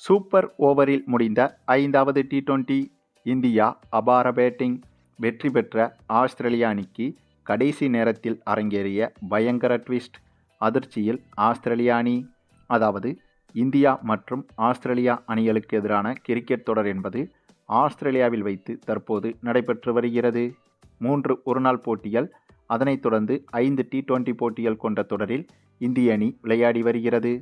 Super ஓவரில் முடிந்த 5வது டி20. இந்தியா அபார பேட்டிங். வெற்றி பெற்ற ஆஸ்திரேலிய அணிக்கு கடைசி நேரத்தில் அரங்கேறிய பயங்கர ட்விஸ்ட். அதிர்ச்சியில் ஆஸ்திரேலிய அணி. அதாவது இந்தியா மற்றும் ஆஸ்திரேலியா அணிகளுக்கு எதிரான கிரிக்கெட் தொடர் என்பது ஆஸ்திரேலியாவில் வைத்து தற்போது நடைபெற்று வருகிறது. 3 ஒருநாள் போட்டிகள், அதனைத் தொடர்ந்து 5 டி20 போட்டிகள் கொண்ட தொடரில் இந்திய அணி விளையாடி வருகிறது.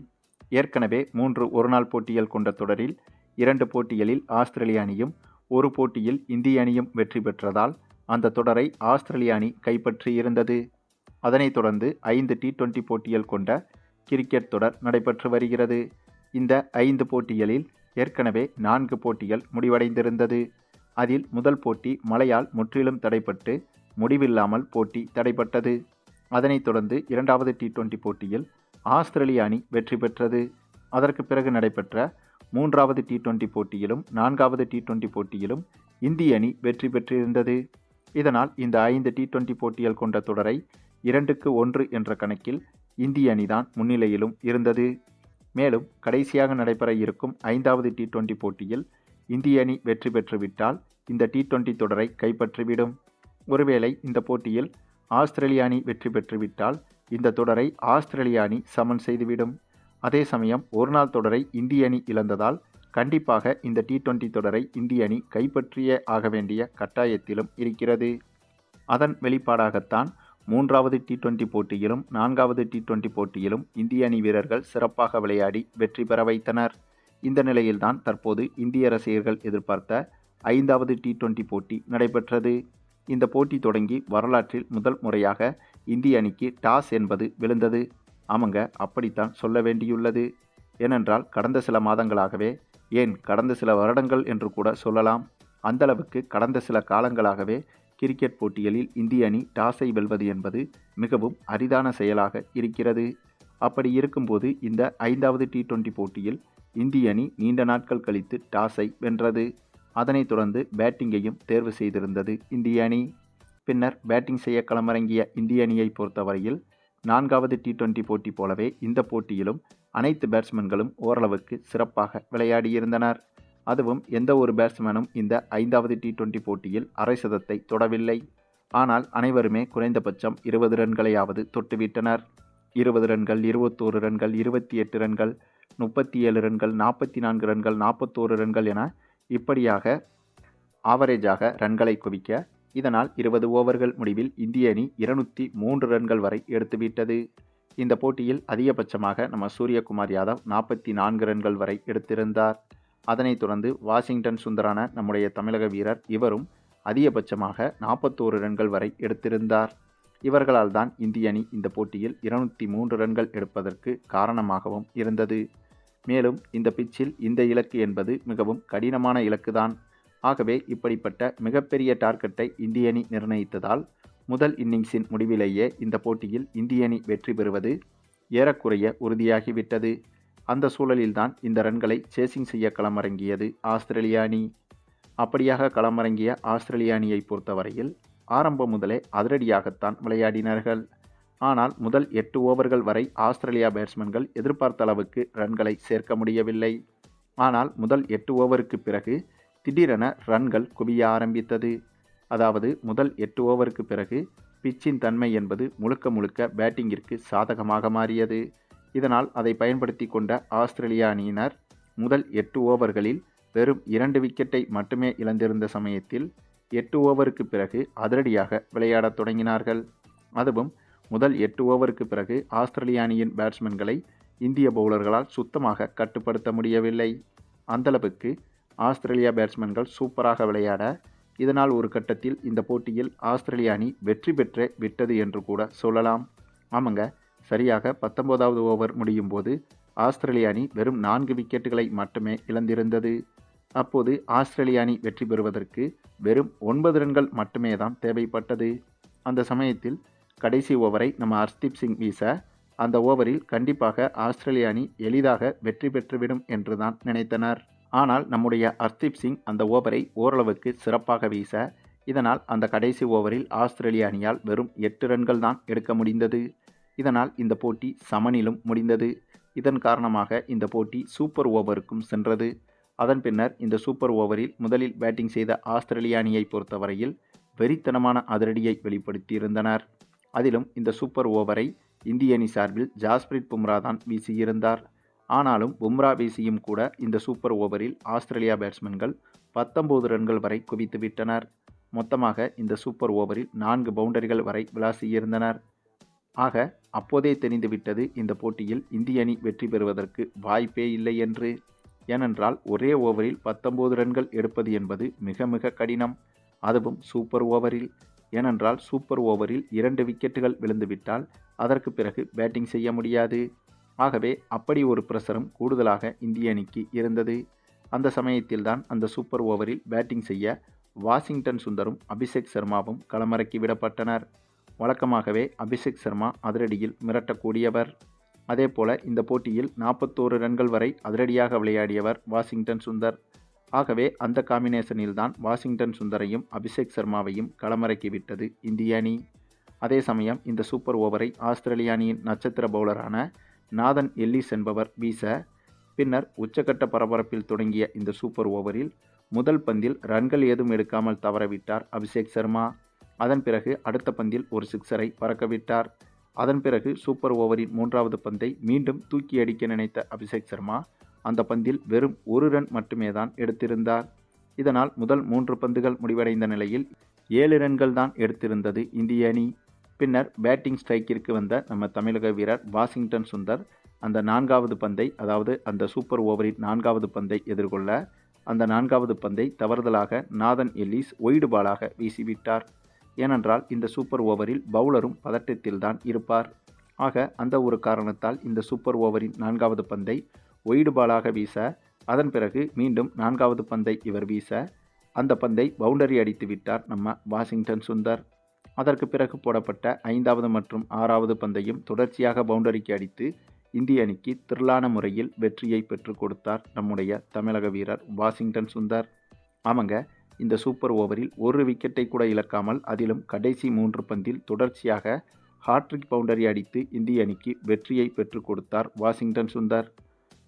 ஏற்கனவே 3 ஒருநாள் போட்டிகள் கொண்ட தொடரில் 2 போட்டிகளில் ஆஸ்திரேலிய அணியும் 1 போட்டியில் இந்திய அணியும் வெற்றி பெற்றதால் அந்த தொடரை ஆஸ்திரேலிய அணி கைப்பற்றியிருந்தது. அதனைத் தொடர்ந்து 5 டி20 போட்டிகள் கொண்ட கிரிக்கெட் தொடர் நடைபெற்று வருகிறது. இந்த 5 போட்டிகளில் ஏற்கனவே 4 போட்டிகள் முடிவடைந்திருந்தது. அதில் முதல் போட்டி மழையால் முற்றிலும் தடைப்பட்டு முடிவில்லாமல் போட்டி தடைப்பட்டது. அதனைத் தொடர்ந்து 2வது டி20 போட்டியில் ஆஸ்திரேலிய அணி வெற்றி பெற்றது. அதற்கு பிறகு நடைபெற்ற 3வது டி20 போட்டியிலும் 4வது டி20 போட்டியிலும் இந்திய அணி வெற்றி பெற்றிருந்தது. இதனால் இந்த 5 டி20 போட்டிகள் கொண்ட தொடரை 2-1 என்ற கணக்கில் இந்திய அணிதான் முன்னிலையிலும் இருந்தது. மேலும் கடைசியாக நடைபெற இருக்கும் 5வது டி20 போட்டியில் இந்திய அணி வெற்றி பெற்றுவிட்டால் இந்த டி20 தொடரை கைப்பற்றிவிடும். ஒருவேளை இந்த போட்டியில் ஆஸ்திரேலிய அணி வெற்றி பெற்றுவிட்டால் இந்த தொடரை ஆஸ்திரேலிய அணி சமன் செய்துவிடும். அதே சமயம் ஒருநாள் தொடரை இந்திய அணி இழந்ததால் கண்டிப்பாக இந்த டி20 தொடரை இந்திய அணி கைப்பற்றியே ஆக வேண்டிய கட்டாயத்திலும் இருக்கிறது. அதன் வெளிப்பாடாகத்தான் 3வது டி20 போட்டியிலும் 4வது டி20 போட்டியிலும் இந்திய அணி வீரர்கள் சிறப்பாக விளையாடி வெற்றி பெற வைத்தனர். இந்த நிலையில்தான் தற்போது இந்திய ரசிகர்கள் எதிர்பார்த்த 5வது டி20 போட்டி நடைபெற்றது. இந்த போட்டி தொடங்கி வரலாற்றில் முதல் முறையாக இந்திய அணிக்கு டாஸ் என்பது விழுந்தது. ஆமாங்க, அப்படித்தான் சொல்ல வேண்டியுள்ளது. ஏனென்றால் கடந்த சில மாதங்களாகவே, ஏன் கடந்த சில வருடங்கள் என்று கூட சொல்லலாம், அந்தளவுக்கு கடந்த சில காலங்களாகவே கிரிக்கெட் போட்டிகளில் இந்திய அணி டாஸை வெல்வது என்பது மிகவும் அரிதான செயலாக இருக்கிறது. அப்படி இருக்கும்போது இந்த 5வது டி20 போட்டியில் இந்திய அணி நீண்ட நாட்கள் கழித்து டாஸை வென்றது. அதனைத் தொடர்ந்து பேட்டிங்கையும் தேர்வு செய்திருந்தது இந்திய அணி. பின்னர் பேட்டிங் செய்ய களமிறங்கிய இந்திய அணியை பொறுத்தவரையில் 4வது டி20 போட்டி போலவே இந்த போட்டியிலும் அனைத்து பேட்ஸ்மேன்களும் ஓரளவுக்கு சிறப்பாக விளையாடியிருந்தனர். அதுவும் எந்த ஒரு பேட்ஸ்மேனும் இந்த 5வது டி20 போட்டியில் அரை சதத்தை தொடவில்லை. ஆனால் அனைவருமே குறைந்தபட்சம் 20 ரன்களையாவது தொட்டுவிட்டனர். 20 ரன்கள், 21 ரன்கள், 28 ரன்கள், 37 ரன்கள், 44 ரன்கள், 41 ரன்கள் என இப்படியாக ஆவரேஜாக ரன்களை குவிக்க, இதனால் 20 ஓவர்கள் முடிவில் இந்திய அணி 203 ரன்கள் வரை எடுத்துவிட்டது. இந்த போட்டியில் அதிகபட்சமாக நம்ம சூரியகுமார் யாதவ் 44 ரன்கள் வரை எடுத்திருந்தார். அதனைத் தொடர்ந்து வாஷிங்டன் சுந்தரான நம்முடைய தமிழக வீரர் இவரும் அதிகபட்சமாக 41 ரன்கள் வரை எடுத்திருந்தார். இவர்களால் தான் இந்திய அணி இந்த போட்டியில் 203 ரன்கள் எடுப்பதற்கு காரணமாகவும் இருந்தது. மேலும் இந்த பிச்சில் இந்த இலக்கு என்பது மிகவும் கடினமான இலக்குதான். ஆகவே இப்படிப்பட்ட மிகப்பெரிய டார்கெட்டை இந்திய அணி நிர்ணயித்ததால் முதல் இன்னிங்ஸின் முடிவிலேயே இந்த போட்டியில் இந்திய அணி வெற்றி பெறுவது ஏறக்குறைய உறுதியாகிவிட்டது. அந்த சூழலில்தான் இந்த ரன்களை சேசிங் செய்ய களமிறங்கியது ஆஸ்திரேலிய அணி. அப்படியாக களமிறங்கிய ஆஸ்திரேலிய அணியை பொறுத்தவரையில் ஆரம்பம் முதலே அதிரடியாகத்தான் விளையாடினார்கள். ஆனால் முதல் 8 ஓவர்கள் வரை ஆஸ்திரேலியா பேட்ஸ்மேன்கள் எதிர்பார்த்த அளவுக்கு ரன்களை சேர்க்க முடியவில்லை. ஆனால் முதல் 8 ஓவருக்கு பிறகு திடீரென ரன்கள் குவிய ஆரம்பித்தது. அதாவது முதல் 8 ஓவருக்கு பிறகு பிச்சின் தன்மை என்பது முழுக்க முழுக்க பேட்டிங்கிற்கு சாதகமாக மாறியது. இதனால் அதை பயன்படுத்தி கொண்ட ஆஸ்திரேலிய அணியினர் முதல் 8 ஓவர்களில் வெறும் 2 விக்கெட்டை மட்டுமே இழந்திருந்த சமயத்தில் 8 ஓவருக்கு பிறகு அதிரடியாக விளையாடத் தொடங்கினார்கள். அதுவும் முதல் 8 ஓவருக்கு பிறகு ஆஸ்திரேலிய அணியின் பேட்ஸ்மேன்களை இந்திய பவுலர்களால் சுத்தமாக கட்டுப்படுத்த முடியவில்லை. அந்தளவுக்கு ஆஸ்திரேலியா பேட்ஸ்மேன்கள் சூப்பராக விளையாட, இதனால் ஒரு கட்டத்தில் இந்த போட்டியில் ஆஸ்திரேலிய அணி வெற்றி பெற்றே விட்டது என்று கூட சொல்லலாம். ஆமாங்க, சரியாக 19வது ஓவர் முடியும் போது ஆஸ்திரேலிய அணி வெறும் 4 விக்கெட்டுகளை மட்டுமே இழந்திருந்தது. அப்போது ஆஸ்திரேலிய அணி வெற்றி பெறுவதற்கு வெறும் 9 ரன்கள் மட்டுமே தான் தேவைப்பட்டது. அந்த சமயத்தில் கடைசி ஓவரை நம்ம ஹர்ஷ்தீப் சிங் வீச, அந்த ஓவரில் கண்டிப்பாக ஆஸ்திரேலிய அணி எளிதாக வெற்றி பெற்றுவிடும் என்று தான் நினைத்தனர். ஆனால் நம்முடைய ஹர்ஷ்தீப் சிங் அந்த ஓவரை ஓரளவுக்கு சிறப்பாக வீச, இதனால் அந்த கடைசி ஓவரில் ஆஸ்திரேலிய அணியால் வெறும் 8 ரன்கள் தான் எடுக்க முடிந்தது. இதனால் இந்த போட்டி சமனிலும் முடிந்தது. இதன் காரணமாக இந்த போட்டி சூப்பர் ஓவருக்கும் சென்றது. அதன் பின்னர் இந்த சூப்பர் ஓவரில் முதலில் பேட்டிங் செய்த ஆஸ்திரேலிய அணியை பொறுத்தவரையில் வெறித்தனமான அதிரடியை வெளிப்படுத்தியிருந்தனர். அதிலும் இந்த சூப்பர் ஓவரை இந்திய அணி சார்பில் ஜாஸ்பிரிட் பும்ரா தான் வீசியிருந்தார். ஆனாலும் பும்ரா வீசியும் கூட இந்த சூப்பர் ஓவரில் ஆஸ்திரேலியா பேட்ஸ்மேன்கள் 19 ரன்கள் வரை குவித்துவிட்டனர். மொத்தமாக இந்த சூப்பர் ஓவரில் 4 பவுண்டரிகள் வரை விளாசியிருந்தனர். ஆக அப்போதே தெரிந்துவிட்டது இந்த போட்டியில் இந்திய அணி வெற்றி பெறுவதற்கு வாய்ப்பே இல்லை என்று. ஏனென்றால் ஒரே ஓவரில் 19 ரன்கள் எடுப்பது என்பது மிக மிக கடினம், அதுவும் சூப்பர் ஓவரில். ஏனென்றால் சூப்பர் ஓவரில் 2 விக்கெட்டுகள் விழுந்துவிட்டால் அதற்கு பிறகு பேட்டிங் செய்ய முடியாது. ஆகவே அப்படி ஒரு பிரஷரும் கூடுதலாக இந்திய அணிக்கு இருந்தது. அந்த சமயத்தில்தான் அந்த சூப்பர் ஓவரில் பேட்டிங் செய்ய வாஷிங்டன் சுந்தரும் அபிஷேக் சர்மாவும் களமிறக்கி விடப்பட்டனர். வழக்கமாகவே அபிஷேக் சர்மா அதிரடியில் மிரட்டக்கூடியவர். அதேபோல இந்த போட்டியில் 41 ரன்கள் வரை அதிரடியாக விளையாடியவர் வாஷிங்டன் சுந்தர். ஆகவே அந்த காம்பினேஷனில்தான் வாஷிங்டன் சுந்தரையும் அபிஷேக் சர்மாவையும் களமிறக்கிவிட்டது இந்திய அணி. அதே சமயம் இந்த சூப்பர் ஓவரை ஆஸ்திரேலிய அணியின் நட்சத்திர பவுலரான நாதன் எல்லிஸ் என்பவர் வீச, பின்னர் உச்சக்கட்ட பரபரப்பில் தொடங்கிய இந்த சூப்பர் ஓவரில் முதல் பந்தில் ரன்கள் ஏதும் எடுக்காமல் தவறவிட்டார் அபிஷேக் சர்மா. அதன் பிறகு அடுத்த பந்தில் ஒரு சிக்ஸரை பறக்கவிட்டார். அதன் பிறகு சூப்பர் ஓவரின் 3வது பந்தை மீண்டும் தூக்கி அடிக்க நினைத்த அபிஷேக் சர்மா அந்த பந்தில் வெறும் 1 ரன் மட்டுமே தான் எடுத்திருந்தார். இதனால் முதல் 3 பந்துகள் முடிவடைந்த நிலையில் 7 ரன்கள் தான் எடுத்திருந்தது இந்திய அணி. பின்னர் பேட்டிங் ஸ்ட்ரைக்கிற்கு வந்த நம்ம தமிழக வீரர் வாஷிங்டன் சுந்தர் அந்த 4வது பந்தை, அதாவது அந்த சூப்பர் ஓவரின் 4வது பந்தை எதிர்கொள்ள அந்த 4வது பந்தை தவறுதலாக நாதன் எல்லிஸ் ஒய்டு பாலாக வீசிவிட்டார். ஏனென்றால் இந்த சூப்பர் ஓவரில் பவுலரும் பதட்டத்தில் தான் இருப்பார். ஆக அந்த ஒரு காரணத்தால் இந்த சூப்பர் ஓவரின் 4வது பந்தை ஒய்டு பாலாக வீச, அதன் பிறகு மீண்டும் 4வது பந்தை இவர் வீச அந்த பந்தை பவுண்டரி அடித்து விட்டார் நம்ம வாஷிங்டன் சுந்தர். அதற்கு பிறகு போடப்பட்ட 5வது மற்றும் 6வது பந்தையும் தொடர்ச்சியாக பவுண்டரிக்கு அடித்து இந்திய அணிக்கு திரளான முறையில் வெற்றியை பெற்றுக் கொடுத்தார் நம்முடைய தமிழக வீரர் வாஷிங்டன் சுந்தர். ஆமாங்க, இந்த சூப்பர் ஓவரில் ஒரு விக்கெட்டை கூட இழக்காமல் அதிலும் கடைசி 3 பந்தில் தொடர்ச்சியாக ஹாட்ரிக் பவுண்டரி அடித்து இந்திய அணிக்கு வெற்றியை பெற்றுக் கொடுத்தார் வாஷிங்டன் சுந்தர்.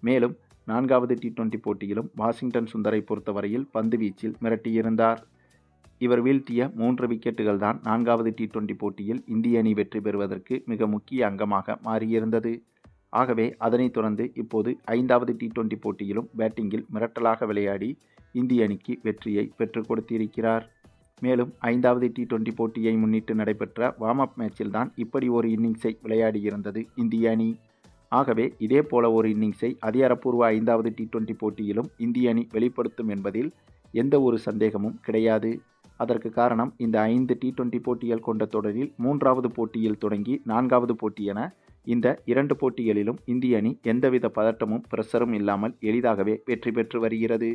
மேலும் 4வது T20 போட்டியிலும் வாஷிங்டன் சுந்தரை பொறுத்தவரையில் பந்து வீச்சில் மிரட்டியிருந்தார். இவர் வீழ்த்திய 3 விக்கெட்டுகள் தான் 4வது T20 போட்டியில் இந்திய அணி வெற்றி பெறுவதற்கு மிக முக்கிய அங்கமாக மாறியிருந்தது. ஆகவே அதனைத் தொடர்ந்து இப்போது 5வது T20 போட்டியிலும் பேட்டிங்கில் மிரட்டலாக விளையாடி இந்திய அணிக்கு வெற்றியை பெற்றுக் கொடுத்திருக்கிறார். மேலும் 5வது T20 போட்டியை முன்னிட்டு நடைபெற்ற வார்ம் அப் மேட்சில் தான் இப்படி ஒரு இன்னிங்ஸை விளையாடியிருந்தது இந்திய அணி. ஆகவே இதே போல ஒரு இன்னிங்ஸை அதிகாரப்பூர்வ 5வது T20 போட்டியிலும் இந்திய அணி வெளிப்படுத்தும் என்பதில் எந்த ஒரு சந்தேகமும் கிடையாது. அதற்கு காரணம் இந்த 5 T20 போட்டிகள் கொண்ட தொடரில் 3வது போட்டியில் தொடங்கி 4வது போட்டி என இந்த 2 போட்டிகளிலும் இந்திய அணி எந்தவித பதட்டமும் பிரஷரும் இல்லாமல் எளிதாகவே வெற்றி பெற்று வருகிறது.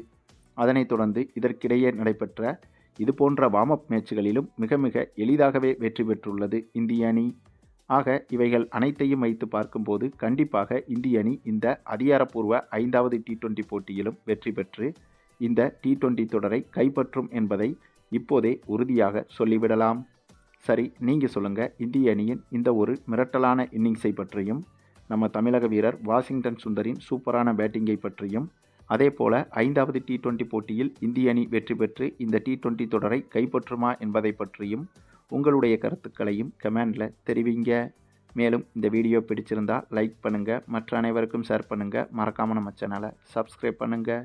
அதனைத் தொடர்ந்து இதற்கிடையே நடைபெற்ற இதுபோன்ற வார்ம் அப் மேட்சுகளிலும் மிக மிக எளிதாகவே வெற்றி பெற்றுள்ளது இந்திய அணி. ஆக இவைகள் அனைத்தையும் வைத்து பார்க்கும்போது கண்டிப்பாக இந்திய அணி இந்த அதிகாரப்பூர்வ 5வது T20 போட்டியிலும் வெற்றி பெற்று இந்த T20 தொடரை கைப்பற்றும் என்பதை இப்போதே உறுதியாக சொல்லிவிடலாம். சரி, நீங்கள் சொல்லுங்கள், இந்திய அணியின் இந்த ஒரு மிரட்டலான இன்னிங்ஸை பற்றியும், நம்ம தமிழக வீரர் வாஷிங்டன் சுந்தரின் சூப்பரான பேட்டிங்கை பற்றியும், அதே போல 5வது T20 போட்டியில் இந்திய அணி வெற்றி பெற்று இந்த T20 தொடரை கைப்பற்றுமா என்பதை பற்றியும் உங்களுடைய கருத்துக்களையும் கமெண்டில் தெரிவிங்க. மேலும் இந்த வீடியோ பிடிச்சிருந்தால் லைக் பண்ணுங்கள், மற்ற அனைவருக்கும் ஷேர் பண்ணுங்கள், மறக்காமல் நம்ம சேனலை சப்ஸ்கிரைப் பண்ணுங்கள்.